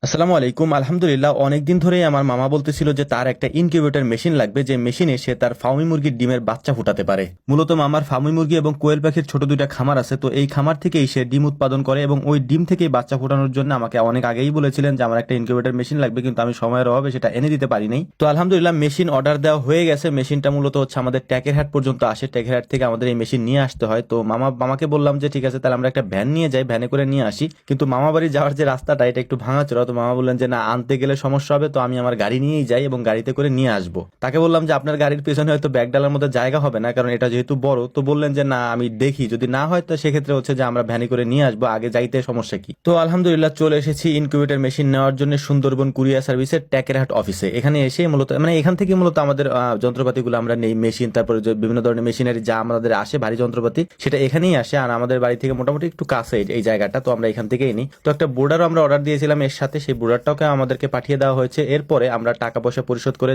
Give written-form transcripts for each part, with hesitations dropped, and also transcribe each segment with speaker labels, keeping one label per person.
Speaker 1: আসসালামু আলাইকুম। আলহামদুলিল্লাহ, অনেকদিন ধরেই আমার মামা বলতেছিল যে তার একটা ইনকিউবেটর মেশিন লাগবে, যে মেশিনে সে তার ফার্মি মুরগির ডিমের বাচ্চা ফুটাতে পারে। মূলত মামার ফার্মি মুরগি এবং কোয়েল পাখির ছোট দুইটা খামার আছে, তো এই খামার থেকেই সে ডিম উৎপাদন করে এবং ওই ডিম থেকেই বাচ্চা ফোটানোর জন্য আমাকে অনেক আগেই বলেছিলেন যে আমার একটা ইনকিউবেটর মেশিন লাগবে, কিন্তু আমি সময়ের অভাবে সেটা এনে দিতে পারি নাই। তো আলহামদুলিল্লাহ মেশিন অর্ডার দেওয়া হয়ে গেছে। মেশিনটা মূলত হচ্ছে আমাদের ট্যাকেরহাট পর্যন্ত আসে, ট্যাকেরহাট থেকে আমাদের এই মেশিন নিয়ে আসতে হয়। তো মামাকে বললাম যে ঠিক আছে, তাহলে আমরা একটা ভ্যান নিয়ে যাই, ভ্যানে করে নিয়ে আসি। কিন্তু মামা বাড়ি যাওয়ার যে রাস্তাটা এটা একটু ভাঙাচোরা, তো মামা বললেন যে না, আনতে গেলে সমস্যা হবে, তো আমি আমার গাড়ি নিয়েই যাই এবং গাড়িতে করে নিয়ে আসবো। তাকে বললাম যে আপনার গাড়ির পেছনে হয়তো ব্যাগ ডালার মধ্যে জায়গা হবে না, কারণ এটা যেহেতু বড়। তো বললেন যে না, আমি দেখি, যদি না হয় তো সেক্ষেত্রে হচ্ছে যে আমরা ভ্যানে করে নিয়ে আসবো, আগে যাইতে সমস্যা কি। তো আলহামদুলিল্লাহ চলে এসেছি ইনকিউবেটর মেশিন নেওয়ার জন্য সুন্দরবন কুরিয়ার সার্ভিসের ট্যাকেরহাট অফিসে। এখানে এসে মূলত এখান থেকে মূলত আমাদের যন্ত্রপাতিগুলো আমরা নেই, মেশিন, তারপরে যে বিভিন্ন ধরনের মেশিনারি যা আমাদের আসে ভারী যন্ত্রপাতি, সেটা এখানেই আসে। আর আমাদের বাড়ি থেকে মোটামুটি একটু কাছে এই জায়গাটা, তো আমরা এখান থেকেই নিই। তো একটা বোর্ডারও আমরা অর্ডার দিয়েছিলাম এর সাথে, সেই বোর্ডারটাকে আমাদেরকে পাঠিয়ে দেওয়া হয়েছে। এরপরে আমরা টাকা পয়সা পরিশোধ করে,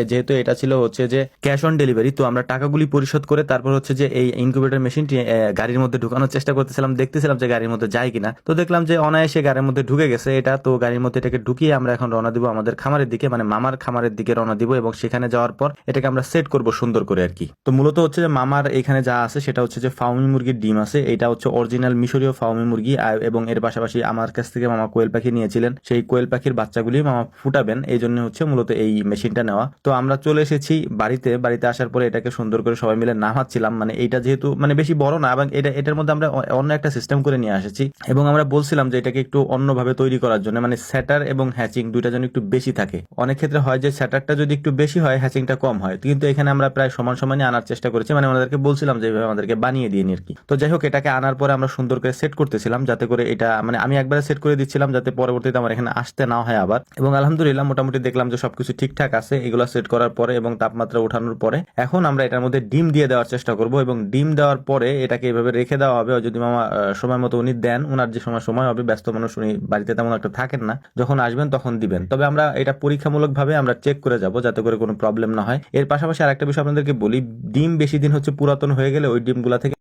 Speaker 1: যেহেতু এটা ছিল হচ্ছে যে ক্যাশ অন ডেলিভারি, তো আমরা টাকাগুলি পরিশোধ করে তারপর হচ্ছে যে এই ইনকিউবেটর মেশিনটি গাড়ির মধ্যে ঢুকানোর চেষ্টা করতেছিলাম, দেখতেছিলাম যে গাড়ির মধ্যে যায় কিনা। তো দেখলাম যে অনায়াসে গাড়ির মধ্যে ঢুকে গেছে এটা। তো গাড়ির মধ্যে এটাকে ঢুকিয়ে আমরা এখন রওনা দিব আমাদের খামারের দিকে, মানে মামার খামারের দিকে রওনা দিব, এবং সেখানে যাওয়ার পর এটাকে আমরা সেট করব সুন্দর করে আর কি। তো মূলত হচ্ছে যে মামার এখানে যা আছে সেটা হচ্ছে যে ফাউমি মুরগির ডিম আছে, এটা হচ্ছে অরিজিনাল মিশরীয় ফাউমি মুরগি। এবং এর পাশাপাশি আমার কাছ থেকে মামা কোয়েল পাখি নিয়েছিলেন, সেই কোয়েল পাখির বাচ্চাগুলি মামা ফুটাবেন, এই জন্য হচ্ছে মূলত এই মেশিনটা নেওয়া। তো আমরা চলে এসেছি বাড়িতে আসার পরে এটাকে সুন্দর করে সবাই মিলে নামাচ্ছিলাম। মানে এইটা যেহেতু মানে বেশি বড় না, এবং এটার মধ্যে আমরা অন্য একটা সিস্টেম করে নিয়ে এসেছি, এবং আমরা বলছিলাম যে এটাকে একটু অন্যভাবে তৈরি করার জন্য, মানে স্যাটার এবং হ্যাচিং দুইটা যেন একটু বেশি থাকে। অনেক ক্ষেত্রে হয় যে স্যাটারটা যদি একটু বেশি হয়, হ্যাচিংটা কম হয়, কিন্তু এখানে আমরা প্রায় সমান সমানই আনার চেষ্টা করেছি, মানে আমাদেরকে বলছিলাম যে এইভাবে আমাদেরকে বানিয়ে দিয়ে আর কি। তো যাই হোক, এটাকে আনার পরে আমরা সুন্দর করে সেট করতেছিলাম, যাতে করে এটা মানে আমি একবারে সেট করে দিচ্ছিলাম যাতে পরবর্তীতে আমার এখানে আসতে না হয় আবার। এবং আলহামদুলিল্লাহ মোটামুটি দেখলাম যে সবকিছু ঠিকঠাক আছে। এগুলো সেট করার পরে এবং তাপমাত্রা ওঠানোর পরে এখন আমরা এটার মধ্যে ডিম দিয়ে দেওয়ার চেষ্টা করব, এবং ডিম দেওয়ার পরে এটাকে এভাবে রেখে দেওয়া হবে। যদি মামা সময় মতো উনি দেন, উনার যে সময় হবে, ব্যস্ত মানুষ উনি বাড়িতে তেমন একটা থাকেন না, যখন আসবেন তখন দিবেন। তবে আমরা এটা পরীক্ষামূলক ভাবে আমরা চেক করে যাব, যাতে করে কোনো প্রবলেম না হয়। এর পাশাপাশি আরেকটা বিষয় আপনাদেরকে বলি, ডিম বেশি দিন হচ্ছে পুরাতন হয়ে গেলে ওই ডিমগুলা থেকে